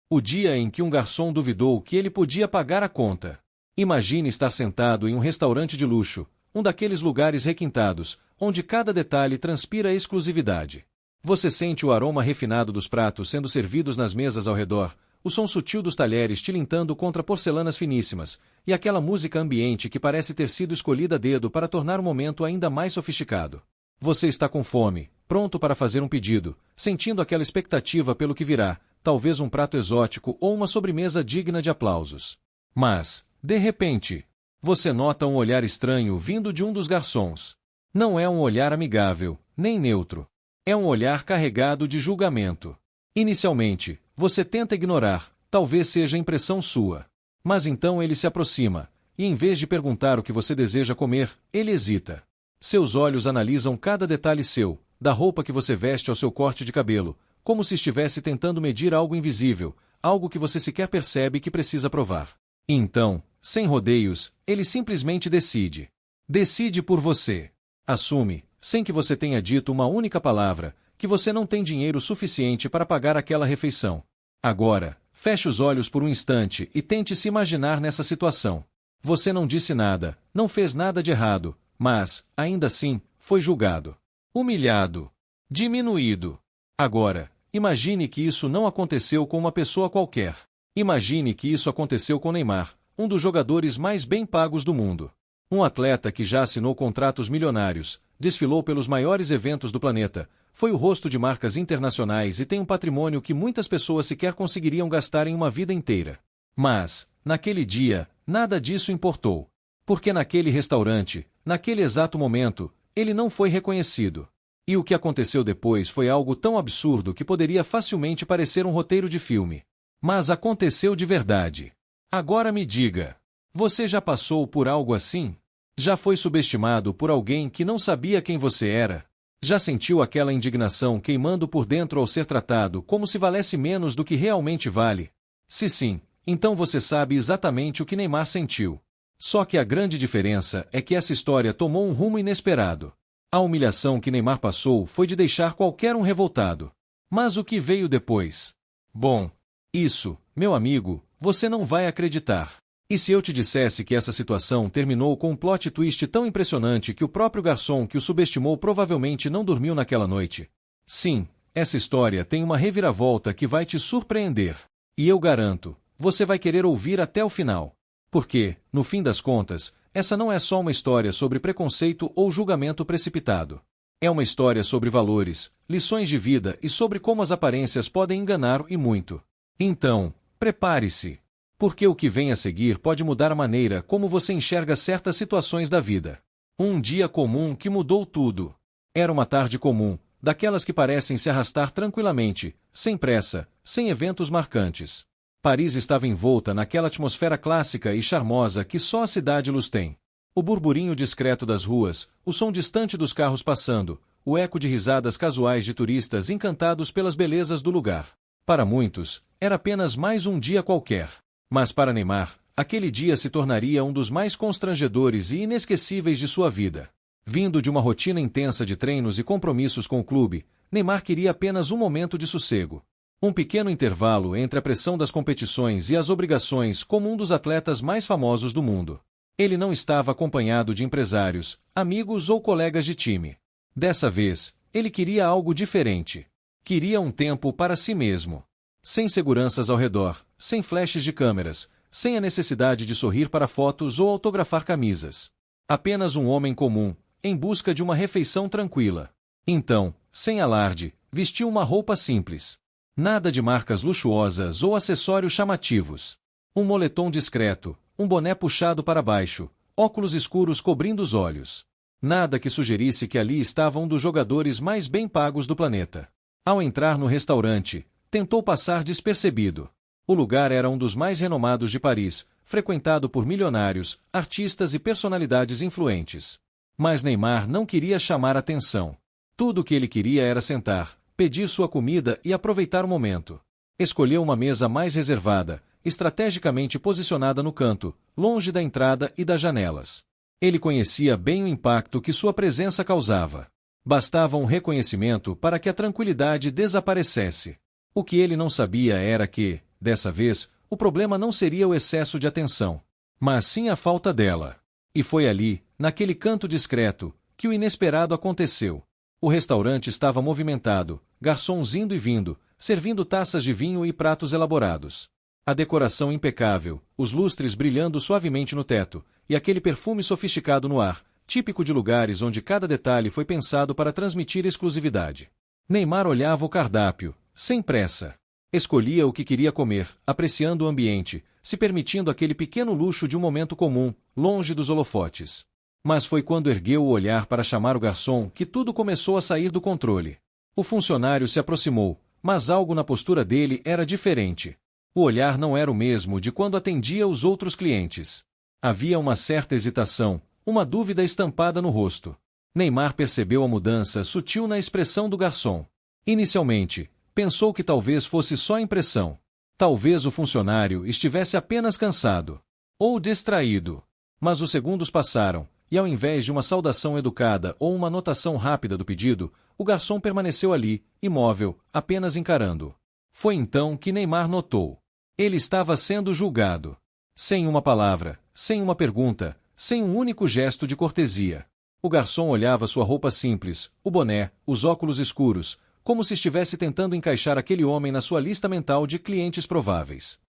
O dia em que um garçom duvidou que ele podia pagar a conta. Imagine estar sentado em um restaurante de luxo, um daqueles lugares requintados, onde cada detalhe transpira exclusividade. Você sente o aroma refinado dos pratos sendo servidos nas mesas ao redor, o som sutil dos talheres tilintando contra porcelanas finíssimas, e aquela música ambiente que parece ter sido escolhida a dedo para tornar o momento ainda mais sofisticado. Você está com fome, pronto para fazer um pedido, sentindo aquela expectativa pelo que virá, talvez um prato exótico ou uma sobremesa digna de aplausos. Mas, de repente, você nota um olhar estranho vindo de um dos garçons. Não é um olhar amigável, nem neutro. É um olhar carregado de julgamento. Inicialmente, você tenta ignorar, talvez seja impressão sua. Mas então ele se aproxima, e em vez de perguntar o que você deseja comer, ele hesita. Seus olhos analisam cada detalhe seu, da roupa que você veste ao seu corte de cabelo, como se estivesse tentando medir algo invisível, algo que você sequer percebe que precisa provar. E então, sem rodeios, ele simplesmente decide. Decide por você. Assume, sem que você tenha dito uma única palavra, que você não tem dinheiro suficiente para pagar aquela refeição. Agora, feche os olhos por um instante e tente se imaginar nessa situação. Você não disse nada, não fez nada de errado, mas, ainda assim, foi julgado. Humilhado. Diminuído. Agora, imagine que isso não aconteceu com uma pessoa qualquer. Imagine que isso aconteceu com Neymar, um dos jogadores mais bem pagos do mundo. Um atleta que já assinou contratos milionários, desfilou pelos maiores eventos do planeta, foi o rosto de marcas internacionais e tem um patrimônio que muitas pessoas sequer conseguiriam gastar em uma vida inteira. Mas, naquele dia, nada disso importou. Porque naquele restaurante, naquele exato momento, ele não foi reconhecido. E o que aconteceu depois foi algo tão absurdo que poderia facilmente parecer um roteiro de filme. Mas aconteceu de verdade. Agora me diga, você já passou por algo assim? Já foi subestimado por alguém que não sabia quem você era? Já sentiu aquela indignação queimando por dentro ao ser tratado como se valesse menos do que realmente vale? Se sim, então você sabe exatamente o que Neymar sentiu. Só que a grande diferença é que essa história tomou um rumo inesperado. A humilhação que Neymar passou foi de deixar qualquer um revoltado. Mas o que veio depois? Bom, isso, meu amigo, você não vai acreditar. E se eu te dissesse que essa situação terminou com um plot twist tão impressionante que o próprio garçom que o subestimou provavelmente não dormiu naquela noite? Sim, essa história tem uma reviravolta que vai te surpreender. E eu garanto, você vai querer ouvir até o final. Porque, no fim das contas, essa não é só uma história sobre preconceito ou julgamento precipitado. É uma história sobre valores, lições de vida e sobre como as aparências podem enganar e muito. Então, prepare-se. Porque o que vem a seguir pode mudar a maneira como você enxerga certas situações da vida. Um dia comum que mudou tudo. Era uma tarde comum, daquelas que parecem se arrastar tranquilamente, sem pressa, sem eventos marcantes. Paris estava envolta naquela atmosfera clássica e charmosa que só a cidade-luz tem. O burburinho discreto das ruas, o som distante dos carros passando, o eco de risadas casuais de turistas encantados pelas belezas do lugar. Para muitos, era apenas mais um dia qualquer. Mas para Neymar, aquele dia se tornaria um dos mais constrangedores e inesquecíveis de sua vida. Vindo de uma rotina intensa de treinos e compromissos com o clube, Neymar queria apenas um momento de sossego. Um pequeno intervalo entre a pressão das competições e as obrigações como um dos atletas mais famosos do mundo. Ele não estava acompanhado de empresários, amigos ou colegas de time. Dessa vez, ele queria algo diferente. Queria um tempo para si mesmo. Sem seguranças ao redor, sem flashes de câmeras, sem a necessidade de sorrir para fotos ou autografar camisas. Apenas um homem comum, em busca de uma refeição tranquila. Então, sem alarde, vestiu uma roupa simples. Nada de marcas luxuosas ou acessórios chamativos. Um moletom discreto, um boné puxado para baixo, óculos escuros cobrindo os olhos. Nada que sugerisse que ali estava um dos jogadores mais bem pagos do planeta. Ao entrar no restaurante, tentou passar despercebido. O lugar era um dos mais renomados de Paris, frequentado por milionários, artistas e personalidades influentes. Mas Neymar não queria chamar atenção. Tudo o que ele queria era sentar, pedir sua comida e aproveitar o momento. Escolheu uma mesa mais reservada, estrategicamente posicionada no canto, longe da entrada e das janelas. Ele conhecia bem o impacto que sua presença causava. Bastava um reconhecimento para que a tranquilidade desaparecesse. O que ele não sabia era que, dessa vez, o problema não seria o excesso de atenção, mas sim a falta dela. E foi ali, naquele canto discreto, que o inesperado aconteceu. O restaurante estava movimentado, garçons indo e vindo, servindo taças de vinho e pratos elaborados. A decoração impecável, os lustres brilhando suavemente no teto, e aquele perfume sofisticado no ar, típico de lugares onde cada detalhe foi pensado para transmitir exclusividade. Neymar olhava o cardápio, sem pressa. Escolhia o que queria comer, apreciando o ambiente, se permitindo aquele pequeno luxo de um momento comum, longe dos holofotes. Mas foi quando ergueu o olhar para chamar o garçom que tudo começou a sair do controle. O funcionário se aproximou, mas algo na postura dele era diferente. O olhar não era o mesmo de quando atendia os outros clientes. Havia uma certa hesitação, uma dúvida estampada no rosto. Neymar percebeu a mudança sutil na expressão do garçom. Inicialmente, pensou que talvez fosse só impressão. Talvez o funcionário estivesse apenas cansado. Ou distraído. Mas os segundos passaram, e ao invés de uma saudação educada ou uma anotação rápida do pedido, o garçom permaneceu ali, imóvel, apenas encarando. Foi então que Neymar notou. Ele estava sendo julgado. Sem uma palavra, sem uma pergunta, sem um único gesto de cortesia. O garçom olhava sua roupa simples, o boné, os óculos escuros, como se estivesse tentando encaixar aquele homem na sua lista mental de clientes prováveis.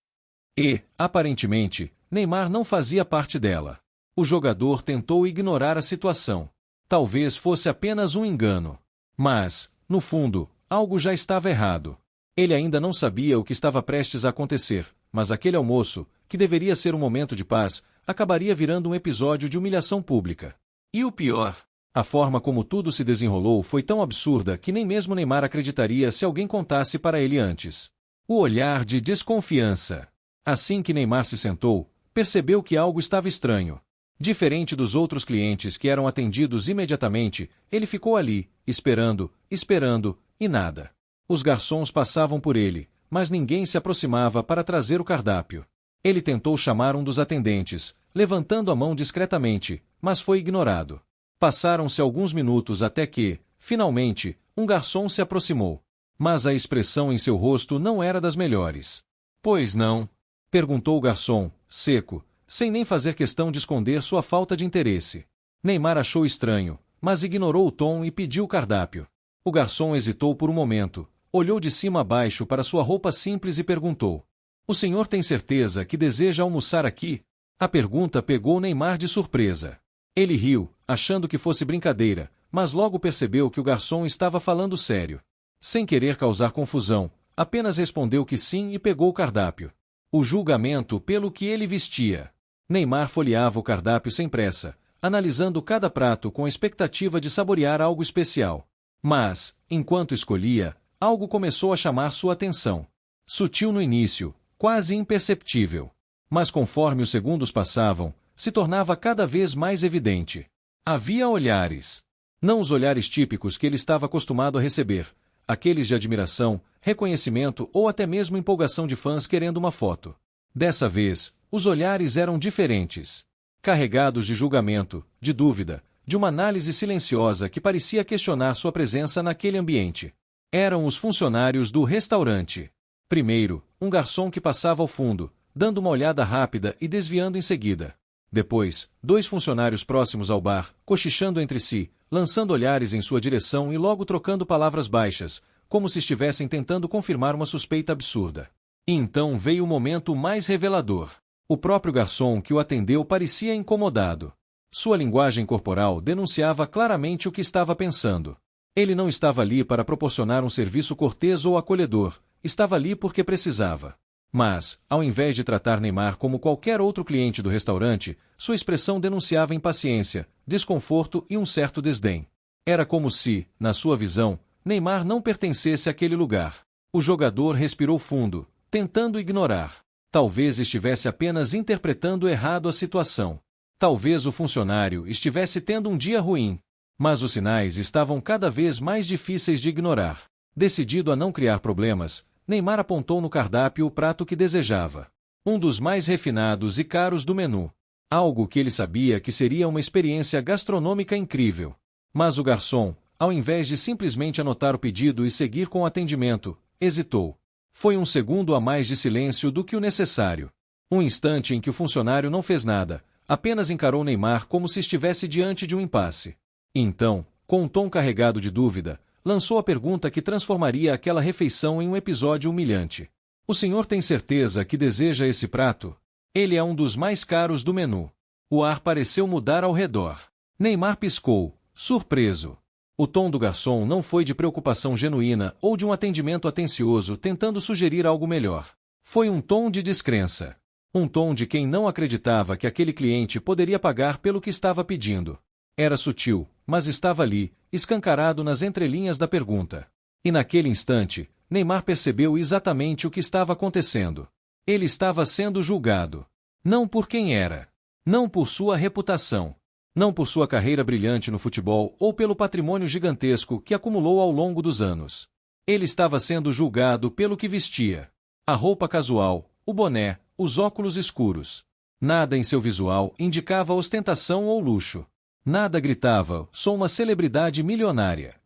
E, aparentemente, Neymar não fazia parte dela. O jogador tentou ignorar a situação. Talvez fosse apenas um engano. Mas, no fundo, algo já estava errado. Ele ainda não sabia o que estava prestes a acontecer, mas aquele almoço, que deveria ser um momento de paz, acabaria virando um episódio de humilhação pública. E o pior, a forma como tudo se desenrolou foi tão absurda que nem mesmo Neymar acreditaria se alguém contasse para ele antes. O olhar de desconfiança. Assim que Neymar se sentou, percebeu que algo estava estranho. Diferente dos outros clientes que eram atendidos imediatamente, ele ficou ali, esperando, e nada. Os garçons passavam por ele, mas ninguém se aproximava para trazer o cardápio. Ele tentou chamar um dos atendentes, levantando a mão discretamente, mas foi ignorado. Passaram-se alguns minutos até que, finalmente, um garçom se aproximou. Mas a expressão em seu rosto não era das melhores. "Pois não?" perguntou o garçom, seco, sem nem fazer questão de esconder sua falta de interesse. Neymar achou estranho, mas ignorou o tom e pediu o cardápio. O garçom hesitou por um momento, olhou de cima a baixo para sua roupa simples e perguntou: "O senhor tem certeza que deseja almoçar aqui?" A pergunta pegou Neymar de surpresa. Ele riu, achando que fosse brincadeira, mas logo percebeu que o garçom estava falando sério. Sem querer causar confusão, apenas respondeu que sim e pegou o cardápio. O julgamento pelo que ele vestia. Neymar folheava o cardápio sem pressa, analisando cada prato com a expectativa de saborear algo especial. Mas, enquanto escolhia, algo começou a chamar sua atenção. Sutil no início, quase imperceptível. Mas conforme os segundos passavam, se tornava cada vez mais evidente. Havia olhares. Não os olhares típicos que ele estava acostumado a receber, aqueles de admiração, reconhecimento ou até mesmo empolgação de fãs querendo uma foto. Dessa vez, os olhares eram diferentes. Carregados de julgamento, de dúvida, de uma análise silenciosa que parecia questionar sua presença naquele ambiente. Eram os funcionários do restaurante. Primeiro, um garçom que passava ao fundo, dando uma olhada rápida e desviando em seguida. Depois, dois funcionários próximos ao bar, cochichando entre si, lançando olhares em sua direção e logo trocando palavras baixas, como se estivessem tentando confirmar uma suspeita absurda. E então veio o momento mais revelador. O próprio garçom que o atendeu parecia incomodado. Sua linguagem corporal denunciava claramente o que estava pensando. Ele não estava ali para proporcionar um serviço cortês ou acolhedor, estava ali porque precisava. Mas, ao invés de tratar Neymar como qualquer outro cliente do restaurante, sua expressão denunciava impaciência, desconforto e um certo desdém. Era como se, na sua visão, Neymar não pertencesse àquele lugar. O jogador respirou fundo, tentando ignorar. Talvez estivesse apenas interpretando errado a situação. Talvez o funcionário estivesse tendo um dia ruim. Mas os sinais estavam cada vez mais difíceis de ignorar. Decidido a não criar problemas, Neymar apontou no cardápio o prato que desejava. Um dos mais refinados e caros do menu. Algo que ele sabia que seria uma experiência gastronômica incrível. Mas o garçom, ao invés de simplesmente anotar o pedido e seguir com o atendimento, hesitou. Foi um segundo a mais de silêncio do que o necessário. Um instante em que o funcionário não fez nada, apenas encarou Neymar como se estivesse diante de um impasse. E então, com um tom carregado de dúvida, lançou a pergunta que transformaria aquela refeição em um episódio humilhante. O senhor tem certeza que deseja esse prato? Ele é um dos mais caros do menu. O ar pareceu mudar ao redor. Neymar piscou, surpreso. O tom do garçom não foi de preocupação genuína ou de um atendimento atencioso tentando sugerir algo melhor. Foi um tom de descrença. Um tom de quem não acreditava que aquele cliente poderia pagar pelo que estava pedindo. Era sutil, mas estava ali, escancarado nas entrelinhas da pergunta. E naquele instante, Neymar percebeu exatamente o que estava acontecendo. Ele estava sendo julgado. Não por quem era. Não por sua reputação. Não por sua carreira brilhante no futebol ou pelo patrimônio gigantesco que acumulou ao longo dos anos. Ele estava sendo julgado pelo que vestia. A roupa casual, o boné, os óculos escuros. Nada em seu visual indicava ostentação ou luxo. Nada gritava, sou uma celebridade milionária.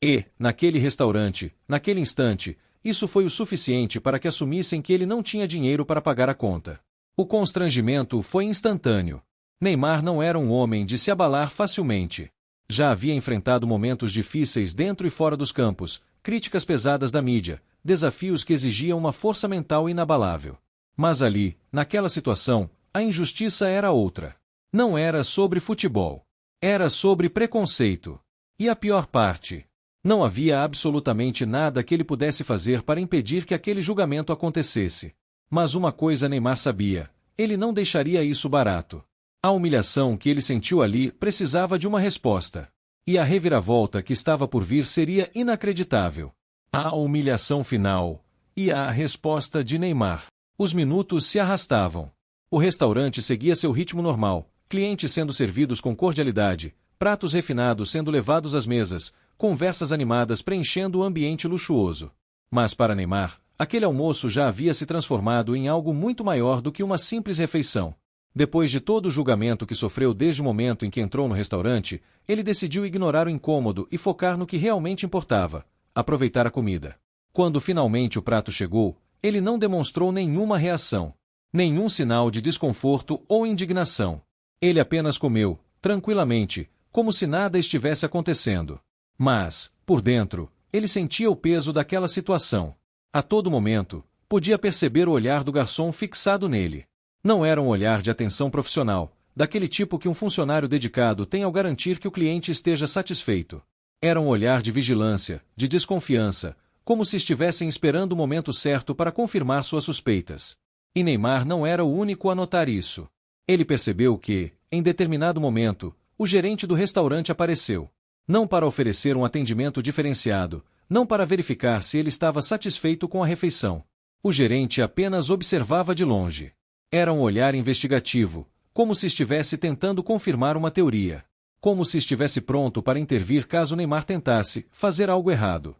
E, naquele restaurante, naquele instante, isso foi o suficiente para que assumissem que ele não tinha dinheiro para pagar a conta. O constrangimento foi instantâneo. Neymar não era um homem de se abalar facilmente. Já havia enfrentado momentos difíceis dentro e fora dos campos, críticas pesadas da mídia, desafios que exigiam uma força mental inabalável. Mas ali, naquela situação, a injustiça era outra. Não era sobre futebol. Era sobre preconceito. E a pior parte, não havia absolutamente nada que ele pudesse fazer para impedir que aquele julgamento acontecesse. Mas uma coisa Neymar sabia, ele não deixaria isso barato. A humilhação que ele sentiu ali precisava de uma resposta. E a reviravolta que estava por vir seria inacreditável. A humilhação final. E a resposta de Neymar. Os minutos se arrastavam. O restaurante seguia seu ritmo normal, clientes sendo servidos com cordialidade, pratos refinados sendo levados às mesas, conversas animadas preenchendo o ambiente luxuoso. Mas para Neymar, aquele almoço já havia se transformado em algo muito maior do que uma simples refeição. Depois de todo o julgamento que sofreu desde o momento em que entrou no restaurante, ele decidiu ignorar o incômodo e focar no que realmente importava: aproveitar a comida. Quando finalmente o prato chegou, ele não demonstrou nenhuma reação, nenhum sinal de desconforto ou indignação. Ele apenas comeu, tranquilamente, como se nada estivesse acontecendo. Mas, por dentro, ele sentia o peso daquela situação. A todo momento, podia perceber o olhar do garçom fixado nele. Não era um olhar de atenção profissional, daquele tipo que um funcionário dedicado tem ao garantir que o cliente esteja satisfeito. Era um olhar de vigilância, de desconfiança, como se estivessem esperando o momento certo para confirmar suas suspeitas. E Neymar não era o único a notar isso. Ele percebeu que, em determinado momento, o gerente do restaurante apareceu. Não para oferecer um atendimento diferenciado, não para verificar se ele estava satisfeito com a refeição. O gerente apenas observava de longe. Era um olhar investigativo, como se estivesse tentando confirmar uma teoria. Como se estivesse pronto para intervir caso Neymar tentasse fazer algo errado.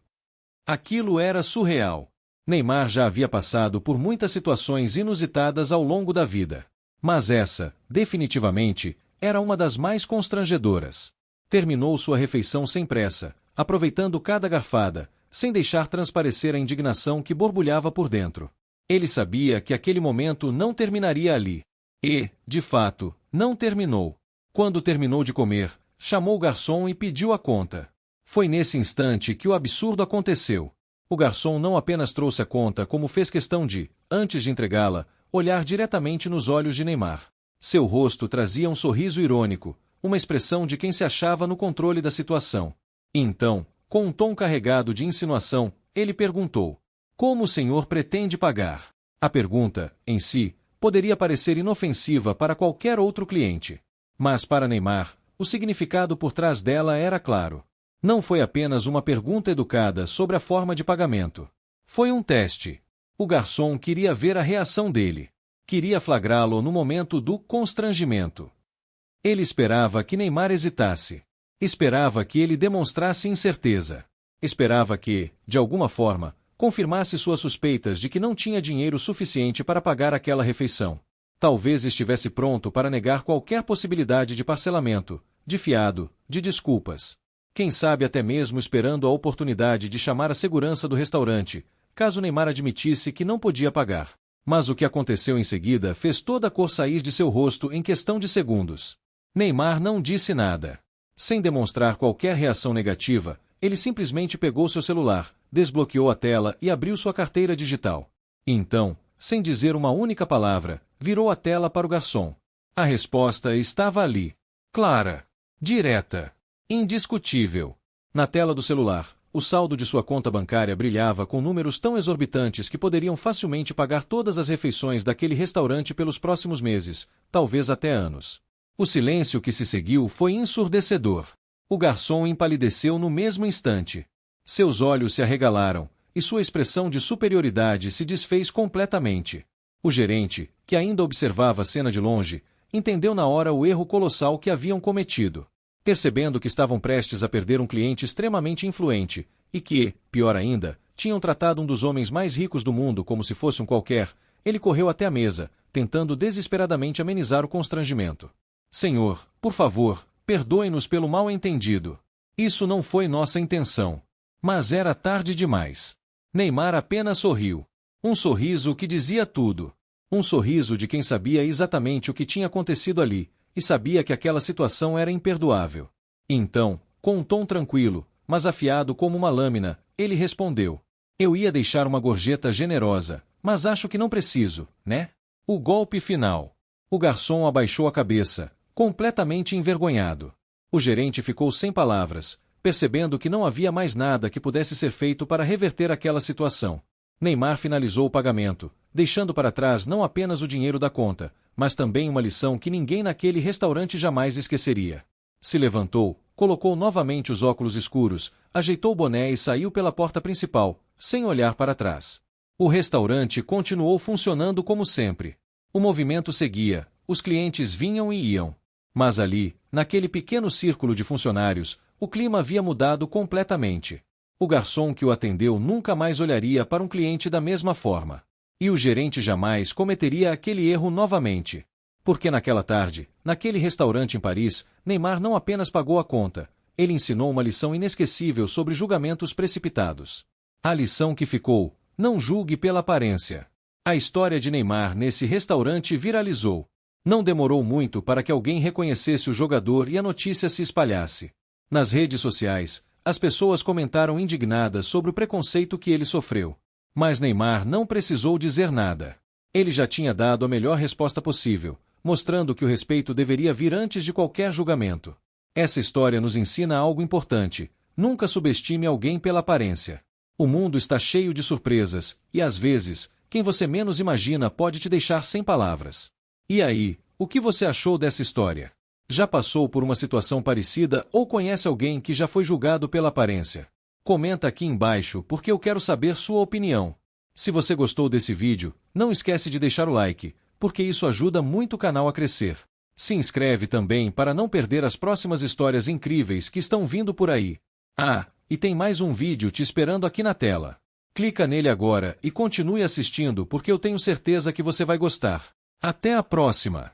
Aquilo era surreal. Neymar já havia passado por muitas situações inusitadas ao longo da vida. Mas essa, definitivamente, era uma das mais constrangedoras. Terminou sua refeição sem pressa, aproveitando cada garfada, sem deixar transparecer a indignação que borbulhava por dentro. Ele sabia que aquele momento não terminaria ali. E, de fato, não terminou. Quando terminou de comer, chamou o garçom e pediu a conta. Foi nesse instante que o absurdo aconteceu. O garçom não apenas trouxe a conta, como fez questão de, antes de entregá-la, olhar diretamente nos olhos de Neymar. Seu rosto trazia um sorriso irônico, uma expressão de quem se achava no controle da situação. E então, com um tom carregado de insinuação, ele perguntou: como o senhor pretende pagar? A pergunta, em si, poderia parecer inofensiva para qualquer outro cliente. Mas para Neymar, o significado por trás dela era claro. Não foi apenas uma pergunta educada sobre a forma de pagamento. Foi um teste. O garçom queria ver a reação dele. Queria flagrá-lo no momento do constrangimento. Ele esperava que Neymar hesitasse. Esperava que ele demonstrasse incerteza. Esperava que, de alguma forma, confirmasse suas suspeitas de que não tinha dinheiro suficiente para pagar aquela refeição. Talvez estivesse pronto para negar qualquer possibilidade de parcelamento, de fiado, de desculpas. Quem sabe até mesmo esperando a oportunidade de chamar a segurança do restaurante, caso Neymar admitisse que não podia pagar. Mas o que aconteceu em seguida fez toda a cor sair de seu rosto em questão de segundos. Neymar não disse nada. Sem demonstrar qualquer reação negativa, ele simplesmente pegou seu celular, desbloqueou a tela e abriu sua carteira digital. Então, sem dizer uma única palavra, virou a tela para o garçom. A resposta estava ali. Clara. Direta. Indiscutível. Na tela do celular, o saldo de sua conta bancária brilhava com números tão exorbitantes que poderiam facilmente pagar todas as refeições daquele restaurante pelos próximos meses, talvez até anos. O silêncio que se seguiu foi ensurdecedor. O garçom empalideceu no mesmo instante. Seus olhos se arregalaram, e sua expressão de superioridade se desfez completamente. O gerente, que ainda observava a cena de longe, entendeu na hora o erro colossal que haviam cometido. Percebendo que estavam prestes a perder um cliente extremamente influente, e que, pior ainda, tinham tratado um dos homens mais ricos do mundo como se fosse um qualquer, ele correu até a mesa, tentando desesperadamente amenizar o constrangimento. Senhor, por favor, perdoe-nos pelo mal-entendido. Isso não foi nossa intenção. Mas era tarde demais. Neymar apenas sorriu. Um sorriso que dizia tudo. Um sorriso de quem sabia exatamente o que tinha acontecido ali, e sabia que aquela situação era imperdoável. Então, com um tom tranquilo, mas afiado como uma lâmina, ele respondeu: Eu ia deixar uma gorjeta generosa, mas acho que não preciso, né? O golpe final. O garçom abaixou a cabeça, completamente envergonhado. O gerente ficou sem palavras, percebendo que não havia mais nada que pudesse ser feito para reverter aquela situação. Neymar finalizou o pagamento, deixando para trás não apenas o dinheiro da conta, mas também uma lição que ninguém naquele restaurante jamais esqueceria. Se levantou, colocou novamente os óculos escuros, ajeitou o boné e saiu pela porta principal, sem olhar para trás. O restaurante continuou funcionando como sempre. O movimento seguia, os clientes vinham e iam. Mas ali, naquele pequeno círculo de funcionários, o clima havia mudado completamente. O garçom que o atendeu nunca mais olharia para um cliente da mesma forma. E o gerente jamais cometeria aquele erro novamente. Porque naquela tarde, naquele restaurante em Paris, Neymar não apenas pagou a conta, ele ensinou uma lição inesquecível sobre julgamentos precipitados. A lição que ficou: não julgue pela aparência. A história de Neymar nesse restaurante viralizou. Não demorou muito para que alguém reconhecesse o jogador e a notícia se espalhasse. Nas redes sociais, as pessoas comentaram indignadas sobre o preconceito que ele sofreu. Mas Neymar não precisou dizer nada. Ele já tinha dado a melhor resposta possível, mostrando que o respeito deveria vir antes de qualquer julgamento. Essa história nos ensina algo importante: nunca subestime alguém pela aparência. O mundo está cheio de surpresas, e às vezes, quem você menos imagina pode te deixar sem palavras. E aí, o que você achou dessa história? Já passou por uma situação parecida ou conhece alguém que já foi julgado pela aparência? Comenta aqui embaixo porque eu quero saber sua opinião. Se você gostou desse vídeo, não esquece de deixar o like, porque isso ajuda muito o canal a crescer. Se inscreve também para não perder as próximas histórias incríveis que estão vindo por aí. Ah, e tem mais um vídeo te esperando aqui na tela. Clica nele agora e continue assistindo porque eu tenho certeza que você vai gostar. Até a próxima!